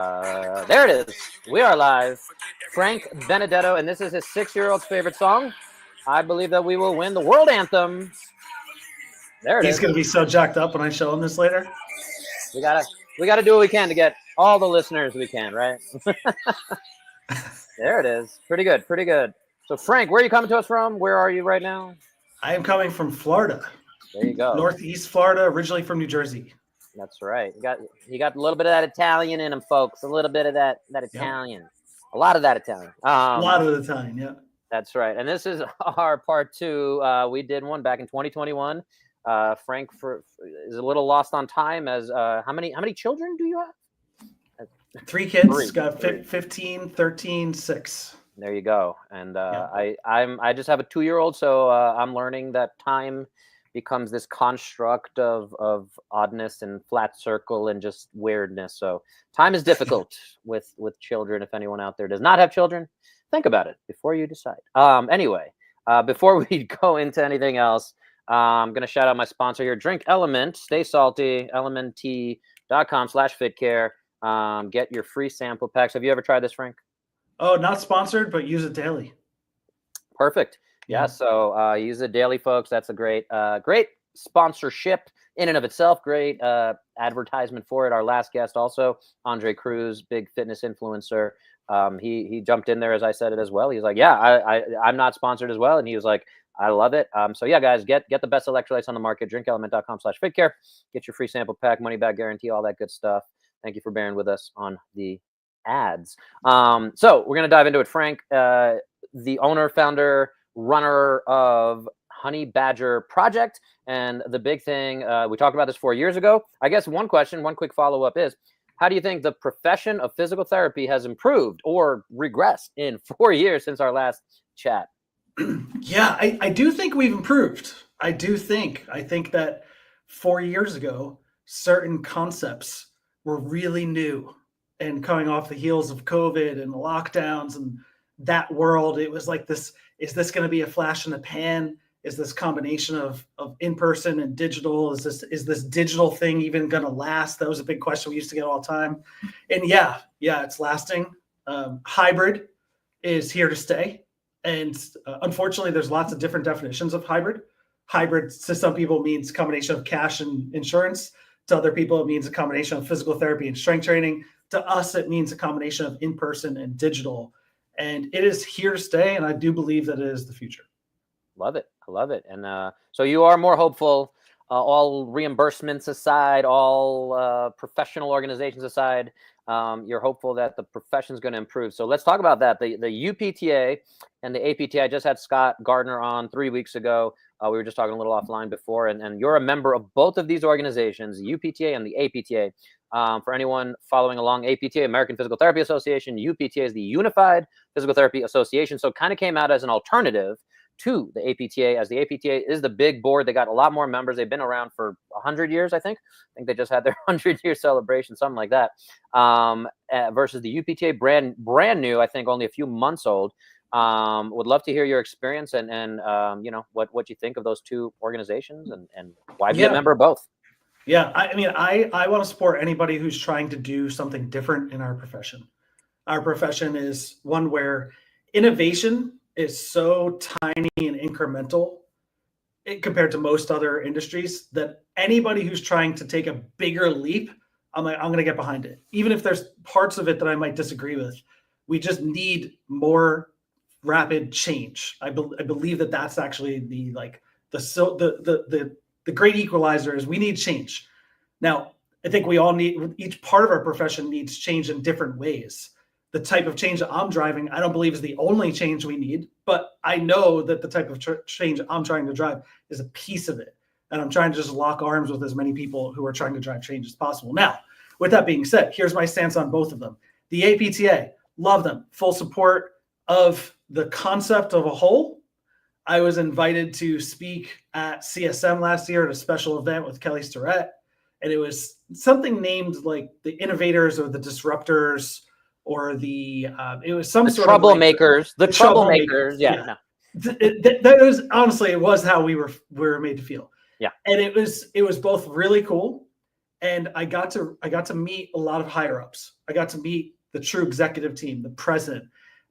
There it is. We are live. Frank Benedetto, and this is his 6-year-old's favorite song. I believe that we will win the world anthem. There it is. He's going to be so jacked up when I show him this later. We gotta do what we can to get all the listeners we can, right? There it is. Pretty good, pretty good. So, Frank, where are you coming to us from? Where are you right now? I am coming from Florida. There you go. Northeast Florida, originally from New Jersey. That's right. You got a little bit of that Italian in him, folks. A little bit of that Italian. Yep. A lot of that Italian. A lot of Italian, yeah. That's right. And this is our part 2. We did one back in 2021. Frank is a little lost on time as how many children do you have? 3 kids. Got 15, 13, 6. There you go. And I just have a 2-year-old, so I'm learning that time becomes this construct of oddness and flat circle and just weirdness. So time is difficult with children. If anyone out there does not have children, think about it before you decide. Anyway, before we go into anything else, I'm going to shout out my sponsor here, Drink Element. Stay salty, elementtea.com/fitcare. Get your free sample packs. Have you ever tried this, Frank? Oh, not sponsored, but use it daily. Perfect. Yeah, so use it daily, folks. That's a great sponsorship in and of itself. Great advertisement for it. Our last guest also, Andre Cruz, big fitness influencer. He jumped in there as I said it as well. He's like, yeah, I'm not sponsored as well. And he was like, I love it. So yeah, guys, get the best electrolytes on the market. Drinkelement.com/fitcare. Get your free sample pack, money back guarantee, all that good stuff. Thank you for bearing with us on the ads. So we're going to dive into it. Frank, the owner, founder, runner of HoneyBadger Project. And the big thing, we talked about this 4 years ago. I guess one quick follow-up is, how do you think the profession of physical therapy has improved or regressed in 4 years since our last chat? Yeah, I do think we've improved. I think that 4 years ago, certain concepts were really new, and coming off the heels of COVID and the lockdowns and that world, it was like this, is this going to be a flash in the pan? Is this combination of in-person and digital? Is this digital thing even going to last? That was a big question we used to get all the time. And yeah, it's lasting. Hybrid is here to stay. And unfortunately, there's lots of different definitions of hybrid. Hybrid to some people means combination of cash and insurance. To other people, it means a combination of physical therapy and strength training. To us, it means a combination of in-person and digital. And it is here to stay, and I do believe that it is the future. Love it. I love it. And so you are more hopeful, all reimbursements aside, all professional organizations aside, you're hopeful that the profession is going to improve. So let's talk about that. The UPTA and the APTA. I just had Scott Gardner on 3 weeks ago. We were just talking a little offline before, and you're a member of both of these organizations, the UPTA and the APTA. For anyone following along, APTA, American Physical Therapy Association, UPTA is the Unified Physical Therapy Association. So it kind of came out as an alternative to the APTA, as the APTA is the big board. They got a lot more members. They've been around for 100 years, I think. They just had their 100-year celebration, something like that. Versus the UPTA, brand new, I think only a few months old. Would love to hear your experience and what you think of those two organizations and why be a member of both. Yeah, I mean, I want to support anybody who's trying to do something different in our profession. Our profession is one where innovation is so tiny and incremental compared to most other industries that anybody who's trying to take a bigger leap, I'm going to get behind it. Even if there's parts of it that I might disagree with, we just need more rapid change. I believe that that's actually the great equalizer is we need change. Now, I think we all need, each part of our profession needs change in different ways. The type of change that I'm driving, I don't believe is the only change we need, but I know that the type of change I'm trying to drive is a piece of it. And I'm trying to just lock arms with as many people who are trying to drive change as possible. Now, with that being said, here's my stance on both of them. The APTA, love them, full support of the concept of a whole. I was invited to speak at CSM last year at a special event with Kelly Starrett, and it was something named like the innovators or the disruptors, or it was some sort of troublemakers. The troublemakers. Yeah. No. That was honestly, it was how we were made to feel. Yeah. And it was both really cool And I got to meet a lot of higher ups. I got to meet the true executive team, the president.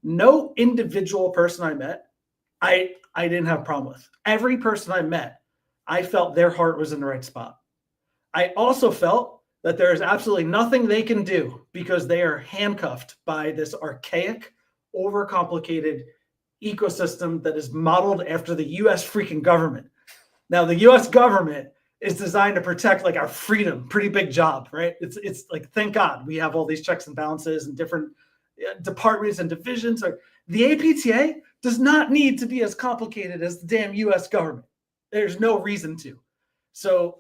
No individual person I met, I didn't have a problem with. Every person I met, I felt their heart was in the right spot. I also felt that there is absolutely nothing they can do because they are handcuffed by this archaic, overcomplicated ecosystem that is modeled after the US freaking government. Now, the US government is designed to protect like our freedom. Pretty big job, right? It's like, thank God we have all these checks and balances and different departments and divisions. Or the APTA does not need to be as complicated as the damn US government. There's no reason to. So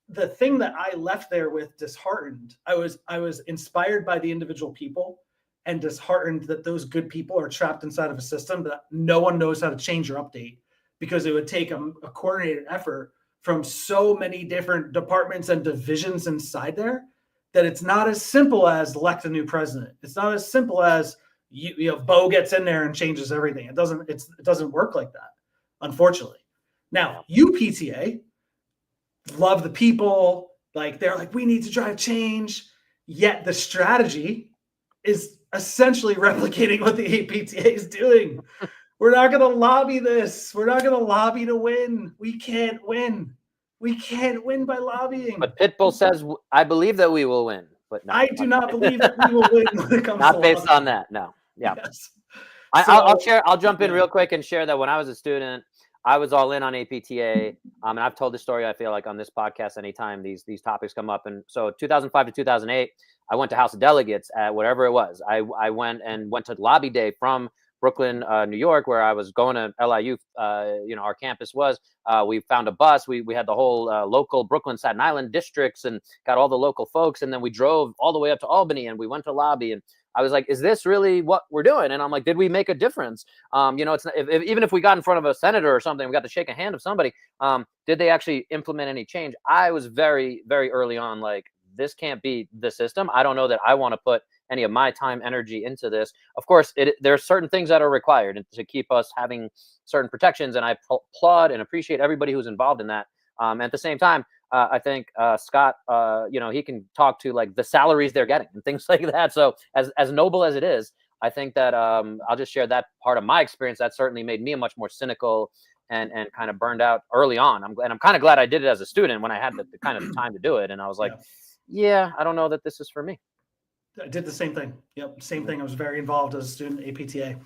the thing that I left there with disheartened, I was inspired by the individual people and disheartened that those good people are trapped inside of a system that no one knows how to change or update, because it would take a coordinated effort from so many different departments and divisions inside there that it's not as simple as elect a new president. It's not as simple as you know, Bo gets in there and changes everything. It doesn't work like that, unfortunately. Now, UPTA love the people, like they're like, we need to drive change. Yet the strategy is essentially replicating what the APTA is doing. We're not going to lobby this. We're not going to lobby to win. We can't win. We can't win by lobbying. But Pitbull says, I believe that we will win. But no, I do not believe that we will win when it comes not to based lobbying. on that. No. Yeah. Yes. I'll jump in real quick and share that when I was a student, I was all in on APTA. And I've told this story, I feel like, on this podcast anytime these topics come up. And so 2005 to 2008, I went to House of Delegates at whatever it was. I went to lobby day from Brooklyn, New York, where I was going to LIU. Our campus was. We found a bus. We had the whole local Brooklyn, Staten Island districts and got all the local folks. And then we drove all the way up to Albany and we went to lobby. And I was like, is this really what we're doing? And I'm like, did we make a difference? It's not, even if we got in front of a senator or something, we got to shake a hand of somebody. Did they actually implement any change? I was very, very early on like, this can't be the system. I don't know that I want to put any of my time, energy into this. Of course, there are certain things that are required to keep us having certain protections. And I applaud and appreciate everybody who's involved in that. At the same time, I think Scott, he can talk to like the salaries they're getting and things like that. So as noble as it is, I think that I'll just share that part of my experience. That certainly made me a much more cynical and kind of burned out early on. I'm kind of glad I did it as a student when I had the kind of time to do it. And I was like, yeah, I don't know that this is for me. I did the same thing. Yep, same thing. I was very involved as a student APTA.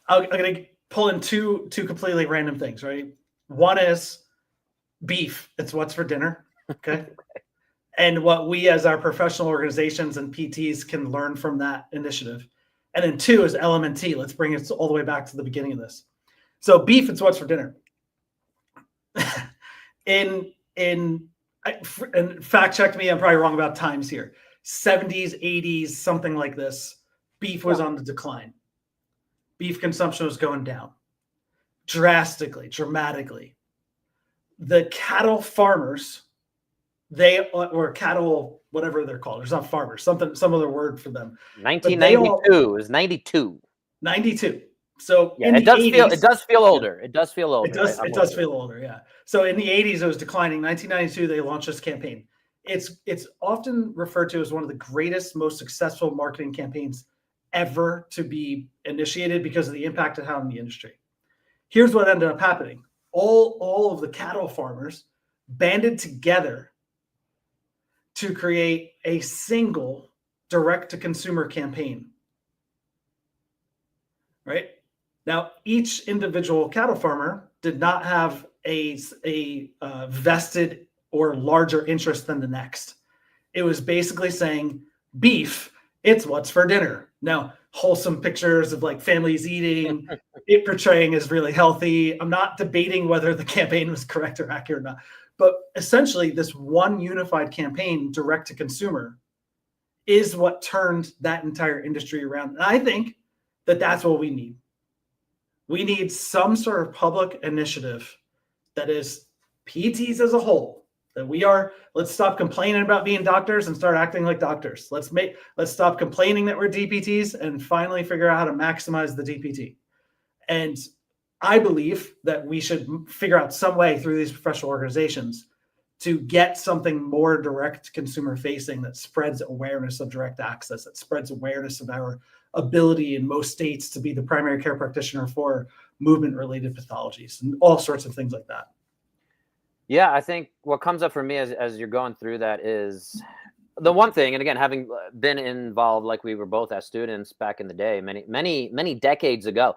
I'm going to pull in two completely random things, right? One is beef. It's what's for dinner, okay? And what we as our professional organizations and PTs can learn from that initiative. And then two is LMNT. Let's bring it all the way back to the beginning of this. So beef, it's what's for dinner. And fact check me, I'm probably wrong about times here. 70s, 80s, something like this, beef was on the decline. Beef consumption was going down drastically, dramatically. The cattle farmers, or cattle, whatever they're called. There's not farmers, some other word for them. 1992 is 92. 92. So yeah, it does feel older. It does feel older. It does feel older. Yeah. So in the 80s, it was declining. 1992, they launched this campaign. It's often referred to as one of the greatest, most successful marketing campaigns ever to be initiated because of the impact it had on the industry. Here's what ended up happening. All of the cattle farmers banded together to create a single direct-to-consumer campaign. Right? Now, each individual cattle farmer did not have a vested or larger interest than the next. It was basically saying, beef, it's what's for dinner. Now, wholesome pictures of like families eating, it portraying as really healthy. I'm not debating whether the campaign was correct or accurate or not, but essentially this one unified campaign direct to consumer is what turned that entire industry around. And I think that that's what we need. We need some sort of public initiative that is PTs as a whole. That let's stop complaining about being doctors and start acting like doctors. Let's stop complaining that we're DPTs and finally figure out how to maximize the DPT. And I believe that we should figure out some way through these professional organizations to get something more direct consumer facing that spreads awareness of direct access, that spreads awareness of our ability in most states to be the primary care practitioner for movement related pathologies and all sorts of things like that. Yeah, I think what comes up for me as you're going through that is the one thing, and again, having been involved like we were both as students back in the day, many decades ago.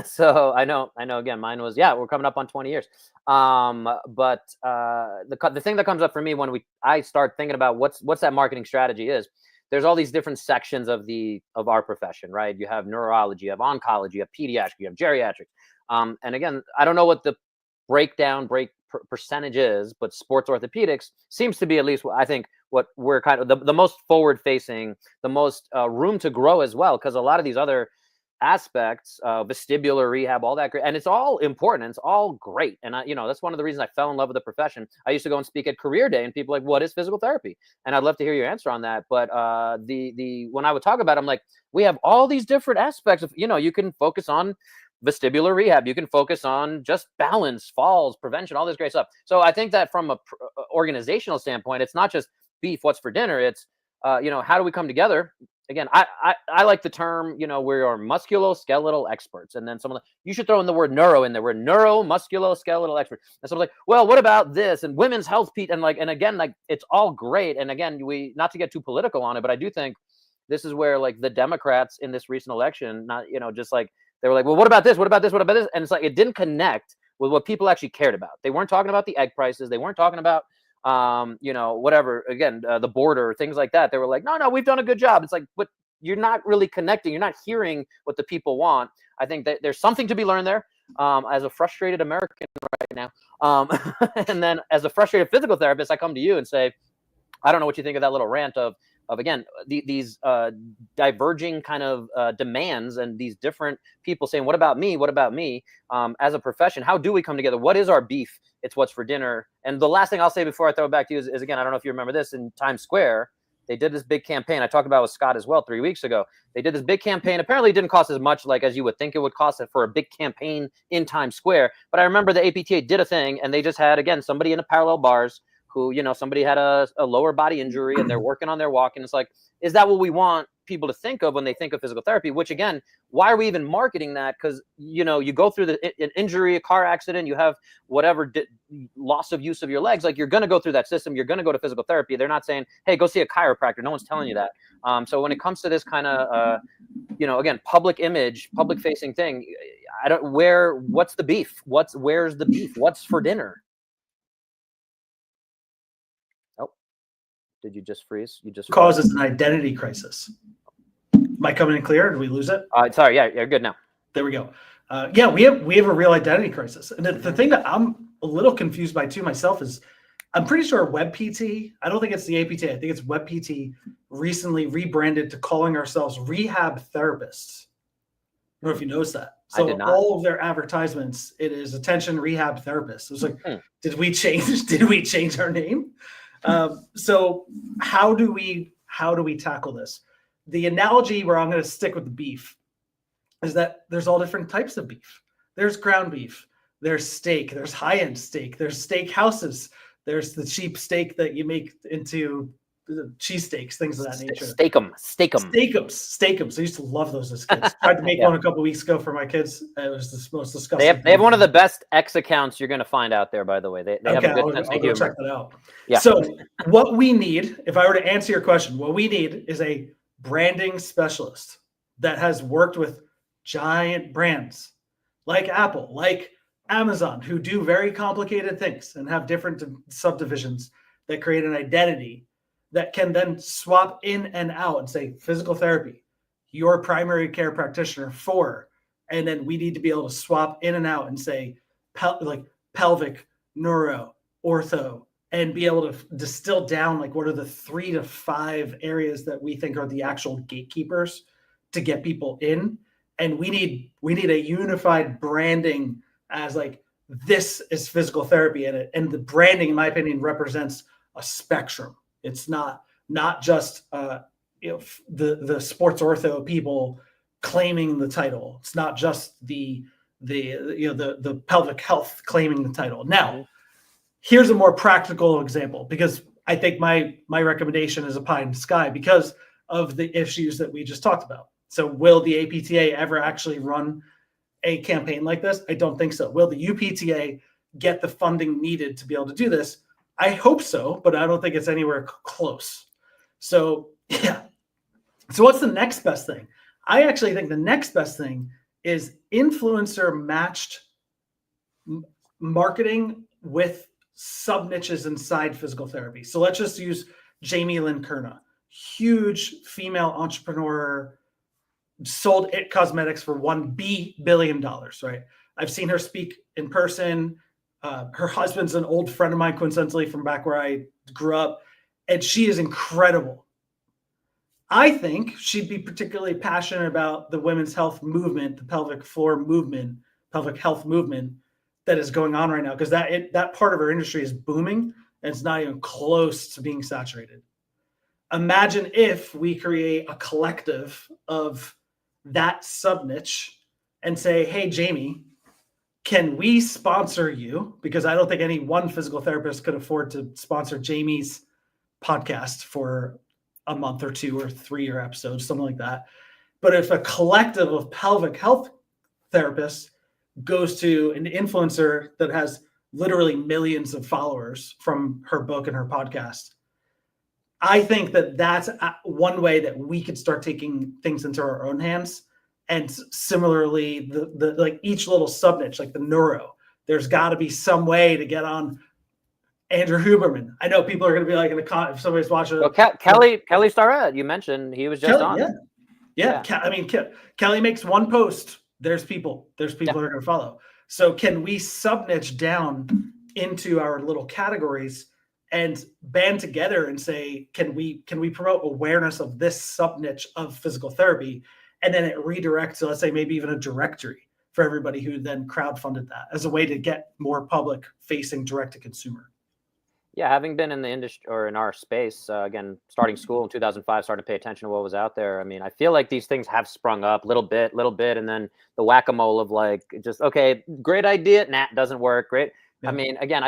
So I know again, mine was, we're coming up on 20 years. But the thing that comes up for me when I start thinking about what's that marketing strategy is, there's all these different sections of our profession, right? You have neurology, you have oncology, you have pediatrics, you have geriatrics. And again, I don't know what the percentage is, but sports orthopedics seems to be, at least I think, what we're kind of the most forward facing, the most room to grow as well, because a lot of these other aspects, vestibular rehab, all that great, and it's all important and it's all great, and that's one of the reasons I fell in love with the profession. I used to go and speak at career day, and people like, what is physical therapy? And I'd love to hear your answer on that. But when I would talk about it, I'm like, we have all these different aspects of, you can focus on vestibular rehab, you can focus on just balance, falls, prevention, all this great stuff. So I think that from a organizational standpoint, it's not just beef, what's for dinner, it's how do we come together? Again, I like the term, we are musculoskeletal experts. And then you should throw in the word neuro in there. We're neuromusculoskeletal experts. And someone's like, well, what about this? And women's health, and again, it's all great. And again, not to get too political on it, but I do think this is where the Democrats in this recent election, just they were like, well, what about this? What about this? What about this? And it's like, it didn't connect with what people actually cared about. They weren't talking about the egg prices. They weren't talking about whatever, again, the border, things like that. They were like, no, we've done a good job. It's like, but you're not really connecting. You're not hearing what the people want. I think that there's something to be learned there, as a frustrated American right now. And then as a frustrated physical therapist, I come to you and say, I don't know what you think of that little rant of again, these diverging kind of demands, and these different people saying, what about me? What about me? As a profession, how do we come together? What is our beef? It's what's for dinner. And the last thing I'll say before I throw it back to you is again, I don't know if you remember this, in Times Square, they did this big campaign. I talked about it with Scott as well 3 weeks ago. They did this big campaign. Apparently it didn't cost as much as you would think it would cost for a big campaign in Times Square. But I remember the APTA did a thing, and they just had, again, somebody in the parallel bars who, somebody had a lower body injury and they're working on their walk. And it's like, is that what we want people to think of when they think of physical therapy? Which, again, why are we even marketing that? Because, you go through an injury, a car accident, you have whatever loss of use of your legs. You're going to go through that system. You're going to go to physical therapy. They're not saying, hey, go see a chiropractor. No one's telling you that. So when it comes to this kind of, again, public image, public facing thing, what's the beef? Where's the beef? What's for dinner? Did you just freeze? You just causes an identity crisis. Am I coming in clear? Did we lose it? Sorry. Yeah, you're good now. There we go. We have a real identity crisis. And the thing that I'm a little confused by too myself is, I'm pretty sure WebPT, I don't think it's the APTA, I think it's WebPT, recently rebranded to calling ourselves rehab therapists. I don't know if you noticed that. So all of their advertisements, it is attention rehab therapists. It was like, did we change our name? So how do we tackle this? The analogy where I'm going to stick with the beef is that there's all different types of beef. There's ground beef, there's steak, there's high-end steak, there's steak houses, there's the cheap steak that you make into cheesesteaks, things of that nature. Steakums. I used to love those as kids. Tried to make one a couple weeks ago for my kids. It was the most disgusting. They have one of the best X accounts you're going to find out there, by the way. They have a good sense of humor. Check that out. Yeah. So what we need, if I were to answer your question, what we need is a branding specialist that has worked with giant brands like Apple, like Amazon, who do very complicated things and have different subdivisions that create an identity that can then swap in and out and say, physical therapy, your primary care practitioner for, and then we need to be able to swap in and out and say, pelvic, neuro, ortho, and be able to distill down what are the 3 to 5 areas that we think are the actual gatekeepers to get people in. And we need a unified branding as this is physical therapy, and the branding, in my opinion, represents a spectrum. It's not just the sports ortho people claiming the title. It's not just the pelvic health claiming the title. Now, Here's a more practical example, because I think my recommendation is a pie in the sky because of the issues that we just talked about. So will the APTA ever actually run a campaign like this? I don't think so. Will the UPTA get the funding needed to be able to do this? I hope so, but I don't think it's anywhere close. So yeah. So what's the next best thing? I actually think the next best thing is influencer matched marketing with sub niches inside physical therapy. So let's just use Jamie Lynn Kerna, huge female entrepreneur, sold It Cosmetics for $1 billion, right? I've seen her speak in person. Her husband's an old friend of mine, coincidentally, from back where I grew up, and she is incredible. I think she'd be particularly passionate about the women's health movement, the pelvic floor movement, pelvic health movement that is going on right now, because that part of our industry is booming and it's not even close to being saturated. Imagine if we create a collective of that sub niche and say, hey, Jamie, can we sponsor you? Because I don't think any one physical therapist could afford to sponsor Jamie's podcast for a month or 2 or 3-year episodes, something like that. But if a collective of pelvic health therapists goes to an influencer that has literally millions of followers from her book and her podcast, I think that that's one way that we could start taking things into our own hands. And similarly, the like each little sub niche, like the neuro, there's got to be some way to get on Andrew Huberman. I know people are going to be like, if somebody's watching. Well, Kelly Starrett, you mentioned he was just on. Yeah. I mean, Kelly makes one post. There's people that are going to follow. So can we sub niche down into our little categories and band together and say, can we promote awareness of this sub niche of physical therapy? And then it redirects to, let's say, maybe even a directory for everybody who then crowdfunded that as a way to get more public facing direct to consumer. Yeah, having been in the industry or in our space, again, starting school in 2005, starting to pay attention to what was out there. I mean, I feel like these things have sprung up little bit, and then the whack-a-mole of like, just, okay, great idea, nah, doesn't work, great. Yeah. I mean, again,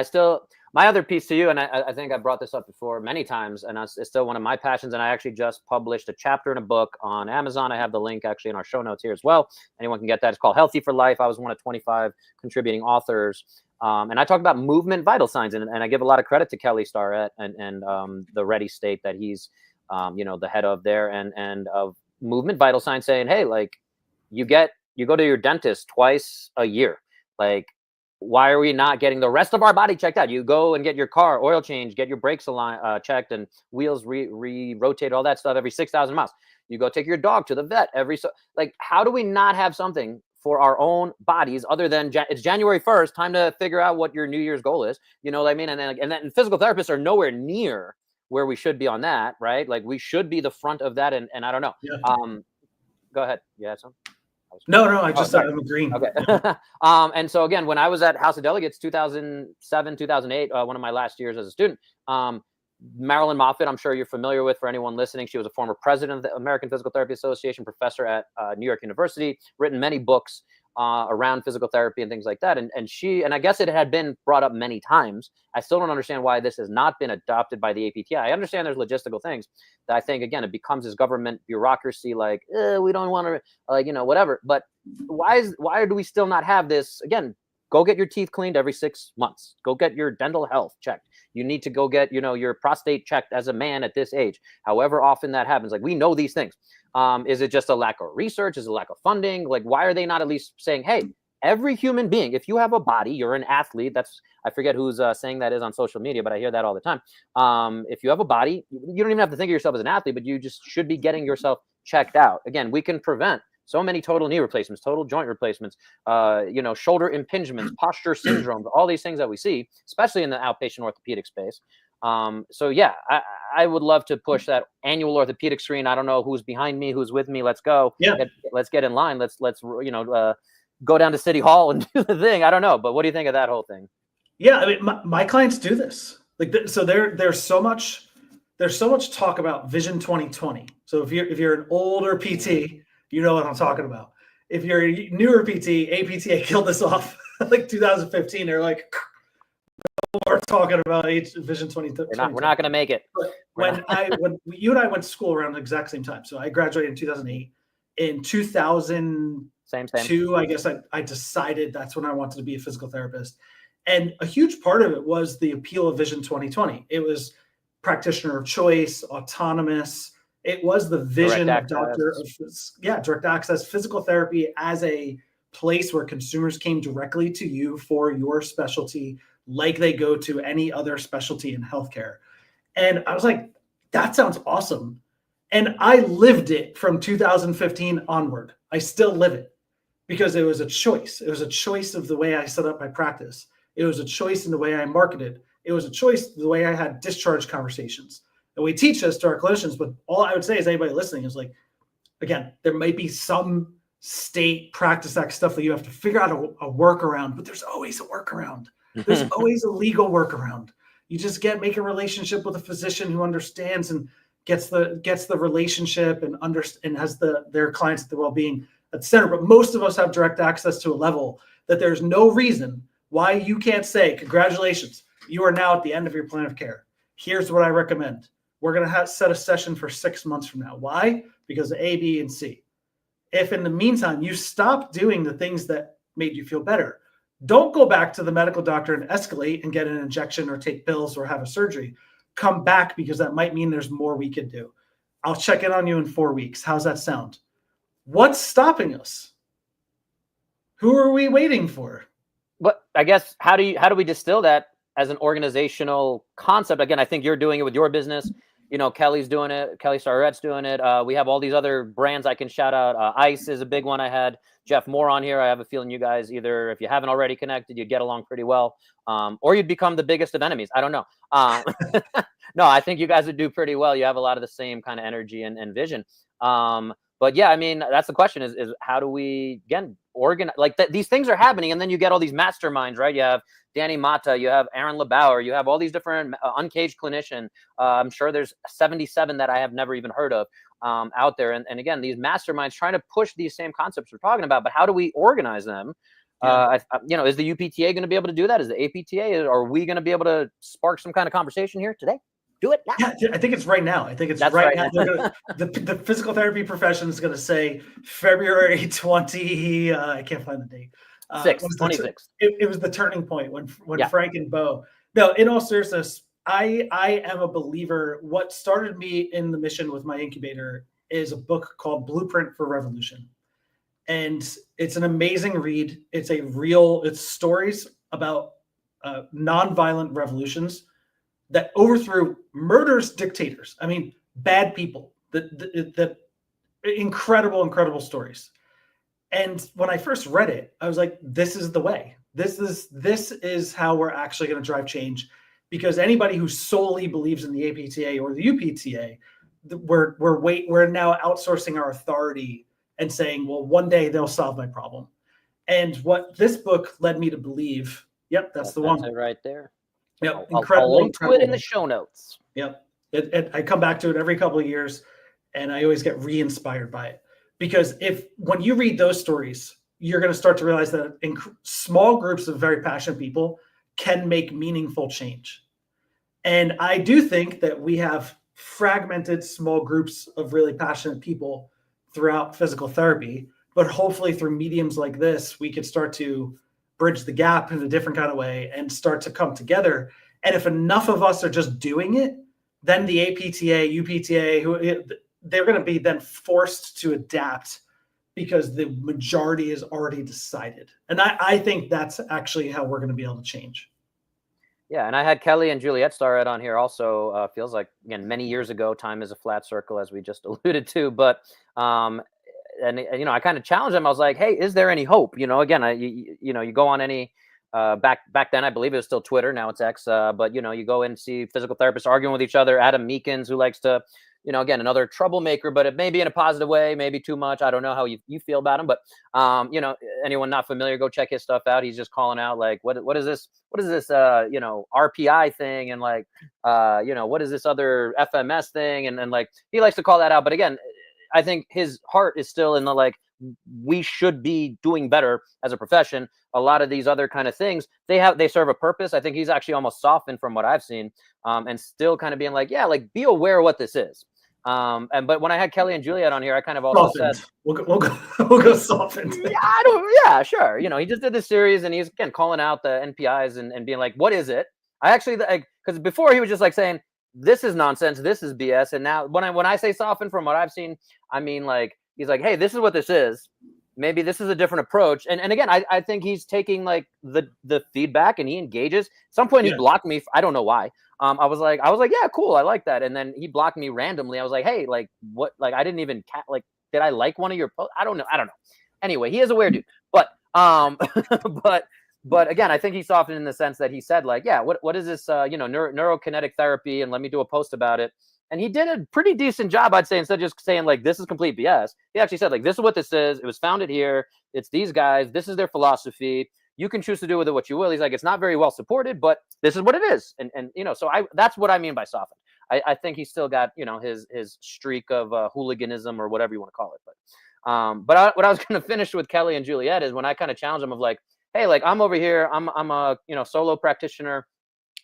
my other piece to you, and I think I brought this up before many times, and it's still one of my passions, and I actually just published a chapter in a book on Amazon. I have the link actually in our show notes here as well. Anyone can get that. It's called Healthy for Life. I was one of 25 contributing authors. And I talk about movement vital signs, and I give a lot of credit to Kelly Starrett and the Ready State that he's, the head of there, and of movement vital signs, saying, hey, like you go to your dentist twice a year. Like, why are we not getting the rest of our body checked out? You go and get your car oil change, get your brakes checked, and wheels rotated, all that stuff every 6,000 miles. You go take your dog to the vet like, how do we not have something for our own bodies other than it's January 1st, time to figure out what your New Year's goal is? You know what I mean? And then physical therapists are nowhere near where we should be on that, right? Like, we should be the front of that. And I don't know. Yeah. Go ahead. You had some? No, I'm agreeing. Okay. And so again, when I was at House of Delegates, 2007, 2008, one of my last years as a student, Marilyn Moffitt, I'm sure you're familiar with, for anyone listening. She was a former president of the American Physical Therapy Association, professor at New York University, written many books around physical therapy and things like that. And I guess it had been brought up many times. I still don't understand why this has not been adopted by the APTA. I understand there's logistical things that I think, again, it becomes this government bureaucracy, like, we don't want to, like, whatever. But why do we still not have this? Again, go get your teeth cleaned every 6 months. Go get your dental health checked. You need to go get, your prostate checked as a man at this age, however often that happens. Like, we know these things. Is it just a lack of research? Is it a lack of funding? Like, why are they not at least saying, hey, every human being, if you have a body, you're an athlete. I forget who's saying that is on social media, but I hear that all the time. If you have a body, you don't even have to think of yourself as an athlete, but you just should be getting yourself checked out. Again, we can prevent so many total knee replacements, total joint replacements, shoulder impingements, posture syndromes, all these things that we see, especially in the outpatient orthopedic space. So yeah, I would love to push that annual orthopedic screen. I don't know who's behind me, who's with me. Let's go. Yeah. Let's get in line. Let's go down to City Hall and do the thing. I don't know, but what do you think of that whole thing? Yeah, I mean, my clients do this. So there's so much talk about Vision 2020. So if you're an older PT, you know what I'm talking about. If you're a newer PT, APTA killed this off like 2015. They're like, We're talking about Vision 20. We're not going to make it. But when you and I went to school around the exact same time, so I graduated in 2008. In 2002, I guess I decided that's when I wanted to be a physical therapist. And a huge part of it was the appeal of Vision 2020. It was practitioner of choice, autonomous. It was the vision of direct access, physical therapy as a place where consumers came directly to you for your specialty, like they go to any other specialty in healthcare. And I was like, that sounds awesome. And I lived it from 2015 onward. I still live it because it was a choice. It was a choice of the way I set up my practice. It was a choice in the way I marketed. It was a choice the way I had discharge conversations. And we teach this to our clinicians, but all I would say is anybody listening is like, again, there might be some state practice act stuff that you have to figure out a workaround, but there's always a workaround. There's always a legal workaround. You just make a relationship with a physician who understands and gets the relationship and has their clients at the well-being at the center. But most of us have direct access to a level that there's no reason why you can't say, congratulations, you are now at the end of your plan of care. Here's what I recommend. We're going to set a session for 6 months from now. Why? Because of A, B, and C. If in the meantime you stop doing the things that made you feel better, don't go back to the medical doctor and escalate and get an injection or take pills or have a surgery. Come back, because that might mean there's more we can do. I'll check in on you in 4 weeks. How's that sound? What's stopping us? Who are we waiting for? But I guess how do we distill that as an organizational concept? Again, I think you're doing it with your business. Kelly's doing it. Kelly Starrett's doing it. We have all these other brands I can shout out. ICE is a big one. I had Jeff Moore on here. I have a feeling you guys, either if you haven't already connected, you'd get along pretty well, or you'd become the biggest of enemies. I don't know. No, I think you guys would do pretty well. You have a lot of the same kind of energy and vision. But yeah, I mean, that's the question is how do we, again, organize, like these things are happening, and then you get all these masterminds, right? You have Danny Mata, you have Aaron LeBauer, you have all these different uncaged clinician. I'm sure there's 77 that I have never even heard of out there. And again, these masterminds trying to push these same concepts we're talking about, but how do we organize them? Yeah. Is the UPTA going to be able to do that? Is the APTA? Are we going to be able to spark some kind of conversation here today? Do it now. Yeah, I think it's right now. I think it's right now. The physical therapy profession is going to say February 20. I can't find the date. 26. It was the turning point when Frank and Bo. No, in all seriousness, I am a believer. What started me in the mission with my incubator is a book called Blueprint for Revolution. And it's an amazing read. It's stories about nonviolent revolutions that overthrew murderous dictators. I mean, bad people. That incredible stories. And when I first read it, I was like, this is the way. This is how we're actually going to drive change. Because anybody who solely believes in the APTA or the UPTA, we're now outsourcing our authority and saying, well, one day they'll solve my problem. And what this book led me to believe, that's the one. It right there. Yep, I'll link to it in the show notes. Yep, I come back to it every couple of years, and I always get re-inspired by it. Because when you read those stories, you're going to start to realize that small groups of very passionate people can make meaningful change. And I do think that we have fragmented small groups of really passionate people throughout physical therapy, but hopefully through mediums like this, we could start to bridge the gap in a different kind of way and start to come together. And if enough of us are just doing it, then the APTA, UPTA, they're going to be then forced to adapt because the majority is already decided. And I think that's actually how we're going to be able to change. Yeah, and I had Kelly and Juliette Starrett on here also. Feels like, again, many years ago. Time is a flat circle, as we just alluded to. But I kind of challenged them. I was like, hey, is there any hope? Again, you go on any back then, I believe it was still Twitter. Now it's X. But you go and see physical therapists arguing with each other. Adam Meekins, who likes to, again, another troublemaker, but it may be in a positive way, maybe too much. I don't know how you feel about him, but anyone not familiar, go check his stuff out. He's just calling out like, what is this? What is this? RPI thing, and like, what is this other FMS thing? And like, he likes to call that out. But again, I think his heart is still in the like, we should be doing better as a profession. A lot of these other kind of things, they serve a purpose. I think he's actually almost softened from what I've seen, and still kind of being like, yeah, like be aware of what this is. But when I had Kelly and Juliet on here, I kind of also Softened. said, we'll go softened. yeah, sure. He just did this series, and he's again calling out the NPIs and being like, what is it? I actually, because before he was just like saying, this is nonsense, this is BS. And now when I say soften from what I've seen, I mean, like, he's like, hey, this is what this is. Maybe this is a different approach. And again, I think he's taking like the feedback, and he engages. At some point he blocked me. I don't know why. I was like, yeah, cool. I like that. And then he blocked me randomly. I was like, hey, like what? Like, I didn't even did I like one of your posts? I don't know. Anyway, he is a weird dude, but but again, I think he softened in the sense that he said like, yeah, what is this, neurokinetic therapy, and let me do a post about it. And he did a pretty decent job, I'd say, instead of just saying like, this is complete BS. He actually said like, this is what this is. It was founded here. It's these guys. This is their philosophy. You can choose to do with it what you will. He's like, it's not very well supported, but this is what it is. And so that's what I mean by soften. I think he's still got, his streak of hooliganism or whatever you want to call it. But what I was going to finish with Kelly and Juliet is when I kind of challenge them of like, hey, like I'm over here, I'm a solo practitioner.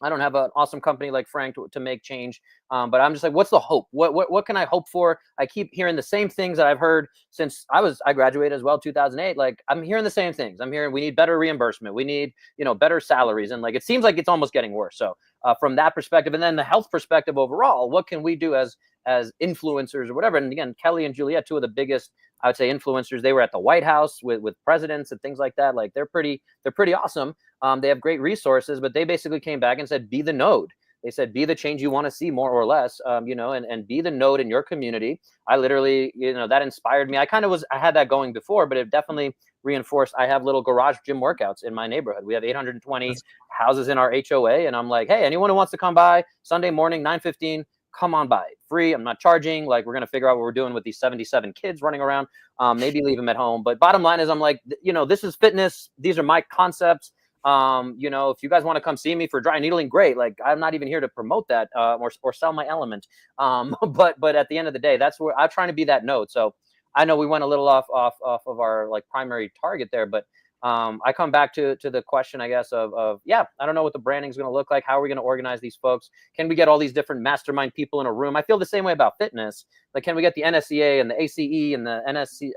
I don't have an awesome company like Frank to make change, but I'm just like, what's the hope? What can I hope for? I keep hearing the same things that I've heard since I graduated as well, 2008. Like I'm hearing the same things. I'm hearing we need better reimbursement, we need better salaries, and like it seems like it's almost getting worse. So from that perspective, and then the health perspective overall, what can we do as influencers or whatever? And again, Kelly and Juliet, two of the biggest, I would say, influencers. They were at the White House with presidents and things like that. Like they're pretty awesome. They have great resources, but they basically came back and said, be the node. They said, be the change you want to see, more or less, and be the node in your community. I literally, that inspired me. I had that going before, but it definitely reinforced. I have little garage gym workouts in my neighborhood. We have 820 houses in our HOA. And I'm like, hey, anyone who wants to come by Sunday morning, 9:15, come on by. Free. I'm not charging. Like, we're going to figure out what we're doing with these 77 kids running around. Maybe leave them at home. But bottom line is, I'm like, this is fitness. These are my concepts. If you guys want to come see me for dry needling, great. Like, I'm not even here to promote that or sell my element. But at the end of the day, that's where I'm trying to be that node. So I know we went a little off of our like primary target there, but I come back to the question, I guess, of I don't know what the branding is going to look like. How are we going to organize these folks? Can we get all these different mastermind people in a room? I feel the same way about fitness. Like, can we get the NSCA and the ACE and the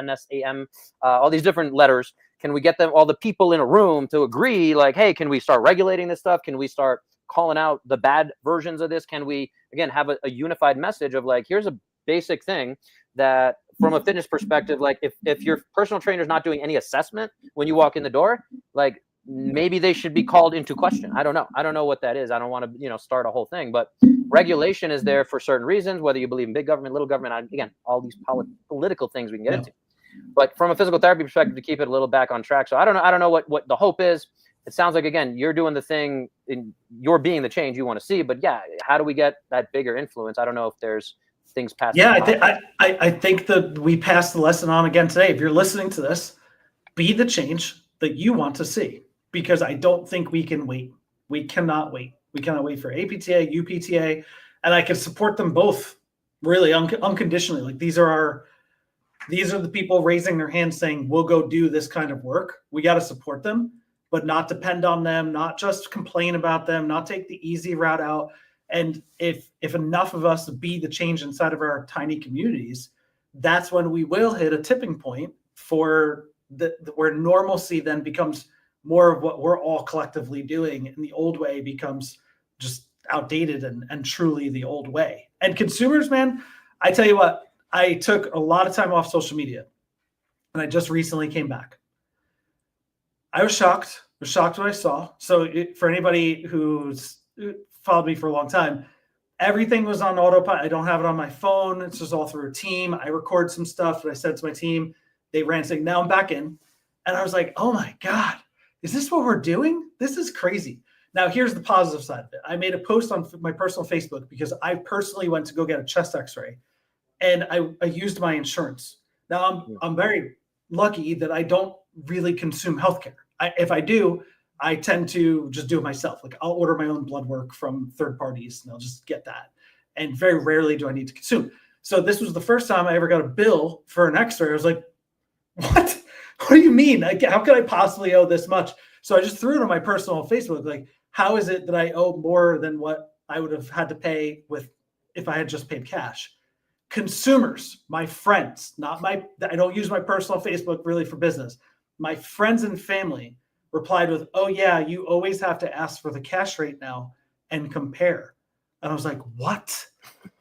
NSAM, all these different letters? Can we get them, all the people in a room, to agree, like, hey, can we start regulating this stuff? Can we start calling out the bad versions of this? Can we, again, have a unified message of like, here's a basic thing that from a fitness perspective, like if your personal trainer is not doing any assessment when you walk in the door, like maybe they should be called into question. I don't know what that is. I don't want to, start a whole thing, but regulation is there for certain reasons, whether you believe in big government, little government, again, all these political things we can get into. But from a physical therapy perspective, to keep it a little back on track. So I don't know what the hope is. It sounds like, again, you're doing the thing, you're being the change you want to see, but yeah, how do we get that bigger influence? I don't know if there's things past. Yeah, I think that we passed the lesson on again today. If you're listening to this, be the change that you want to see, because I don't think we can wait. We cannot wait. We cannot wait for APTA, UPTA, and I can support them both really unconditionally. Like, these are the people raising their hands saying, we'll go do this kind of work. We got to support them, but not depend on them, not just complain about them, not take the easy route out. And if enough of us be the change inside of our tiny communities, that's when we will hit a tipping point for where normalcy then becomes more of what we're all collectively doing, and the old way becomes just outdated and truly the old way. And consumers, man, I tell you what, I took a lot of time off social media, and I just recently came back. I was shocked. What I saw. So for anybody who's followed me for a long time, everything was on autopilot. I don't have it on my phone. It's just all through a team. I record some stuff that I sent to my team. They ran saying, now I'm back in. And I was like, oh my God, is this what we're doing? This is crazy. Now, here's the positive side of it. I made a post on my personal Facebook because I personally went to go get a chest x-ray, and I used my insurance. Now, I'm very lucky that I don't really consume healthcare. If I do, I tend to just do it myself. Like, I'll order my own blood work from third parties, and I'll just get that. And very rarely do I need to consume. So this was the first time I ever got a bill for an X-ray. I was like, what? What do you mean? Like, how could I possibly owe this much? So I just threw it on my personal Facebook. Like, how is it that I owe more than what I would have had to pay if I had just paid cash? Consumers, my friends, I don't use my personal Facebook really for business. My friends and family replied with, oh yeah, you always have to ask for the cash rate now and compare. And I was like, what?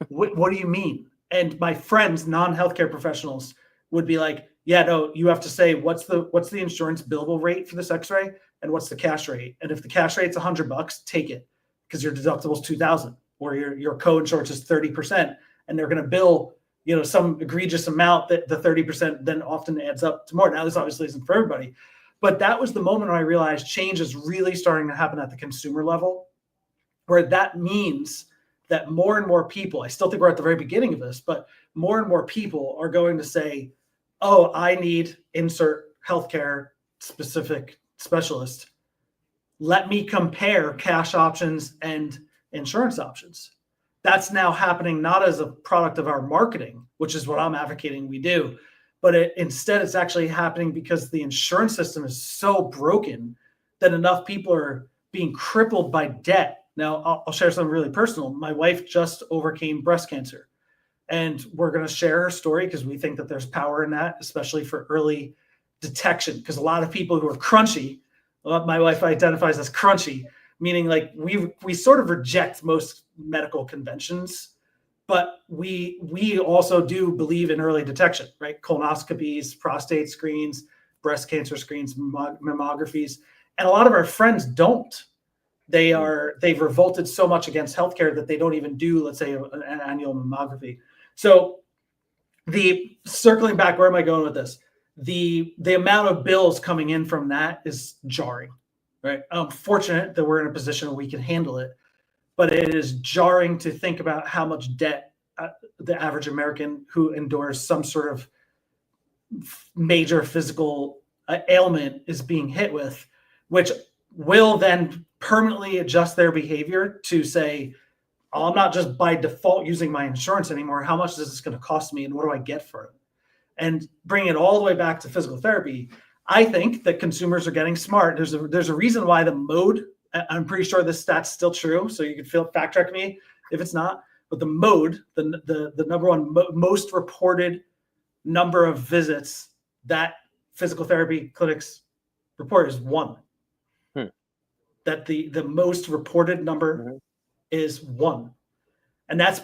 What do you mean? And my friends, non-healthcare professionals, would be like, yeah, no, you have to say what's the insurance billable rate for this X-ray and what's the cash rate. And if the cash rate's $100, take it because your deductible's $2,000 or your co-insurance is 30%, and they're going to bill some egregious amount that the 30% then often adds up to more. Now this obviously isn't for everybody, but that was the moment when I realized change is really starting to happen at the consumer level, where that means that more and more people, I still think we're at the very beginning of this, but more and more people are going to say, oh, I need insert healthcare specific specialist. Let me compare cash options and insurance options. That's now happening not as a product of our marketing, which is what I'm advocating we do, but instead it's actually happening because the insurance system is so broken that enough people are being crippled by debt. Now, I'll share something really personal. My wife just overcame breast cancer, and we're going to share her story because we think that there's power in that, especially for early detection. Because a lot of people who are crunchy, my wife identifies as crunchy, meaning like we sort of reject most medical conventions, but we also do believe in early detection, right? Colonoscopies, prostate screens, breast cancer screens, mammographies, and a lot of our friends don't. They've revolted so much against healthcare that they don't even do, let's say, an annual mammography. So circling back, where am I going with this? The amount of bills coming in from that is jarring, right? I'm fortunate that we're in a position where we can handle it, but it is jarring to think about how much debt the average American who endures some sort of major physical ailment is being hit with, which will then permanently adjust their behavior to say, oh, I'm not just by default using my insurance anymore. How much is this going to cost me and what do I get for it? And bring it all the way back to physical therapy. I think that consumers are getting smart. There's a reason why the mode, I'm pretty sure this stat's still true, so you can fact check me if it's not, but the mode, the number one most reported number of visits that physical therapy clinics report is 1. That the most reported number is 1. And that's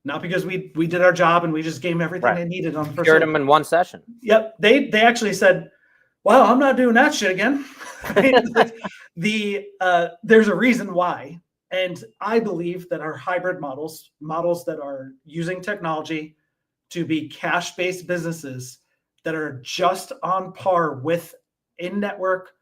not because we did our job and we just gave them everything they needed on the first. Cured them in one session. Yep. They actually said, well, I'm not doing that shit again. There's a reason why. And I believe that our hybrid models that are using technology to be cash-based businesses that are just on par with in-network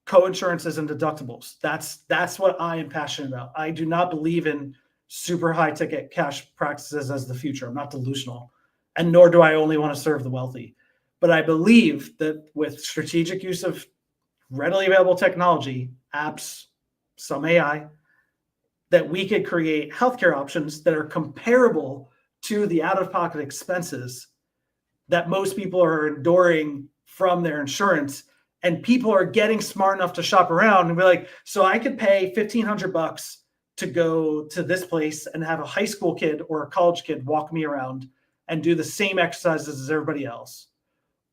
co-insurances and deductibles. That's what I am passionate about. I do not believe in super high ticket cash practices as the future. I'm not delusional, and nor do I only want to serve the wealthy. But I believe that with strategic use of readily available technology, apps, some AI, that we could create healthcare options that are comparable to the out-of-pocket expenses that most people are enduring from their insurance. And people are getting smart enough to shop around and be like, so I could pay $1,500 to go to this place and have a high school kid or a college kid walk me around and do the same exercises as everybody else.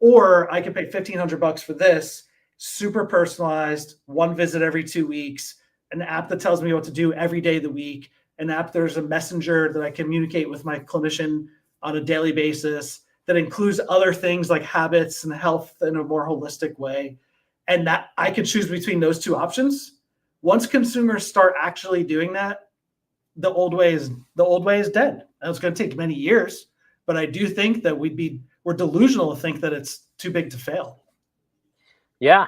Or I could pay $1,500 for this, super personalized, one visit every 2 weeks, an app that tells me what to do every day of the week, an app there's a messenger that I communicate with my clinician on a daily basis that includes other things like habits and health in a more holistic way. And that I could choose between those two options. Once consumers start actually doing that, the old way is dead. And it's going to take many years, but I do think that we're delusional to think that it's too big to fail. Yeah,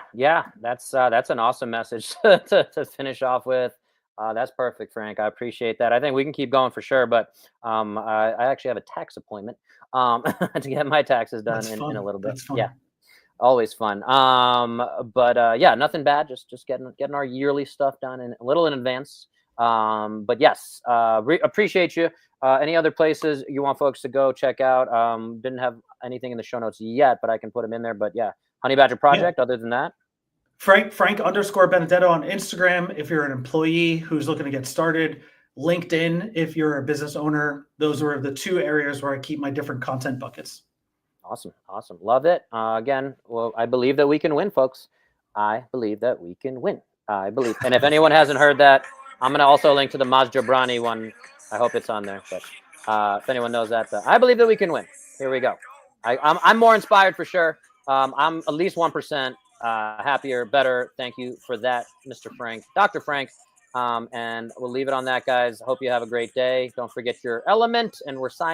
that's an awesome message to finish off with. That's perfect, Frank. I appreciate that. I think we can keep going for sure, but I actually have a tax appointment to get my taxes done in a little bit. That's fun. Yeah, always fun. But yeah, nothing bad. Just getting our yearly stuff done a little in advance. But yes, appreciate you. Any other places you want folks to go check out? Didn't have anything in the show notes yet, but I can put them in there. But yeah, HoneyBadger Project. Other than that, Frank_Benedetto on Instagram if you're an employee who's looking to get started. LinkedIn if you're a business owner. Those are the 2 areas where I keep my different content buckets. Awesome. Love it. Again, well, I believe that we can win, folks. I believe that we can win. I believe. And if anyone hasn't heard that, I'm going to also link to the Maz Jobrani one. I hope it's on there. But if anyone knows that, I believe that we can win. Here we go. I'm more inspired for sure. I'm at least 1% happier, better. Thank you for that, Mr. Frank, Dr. Frank. And we'll leave it on that, guys. Hope you have a great day. Don't forget your element, and we're signing.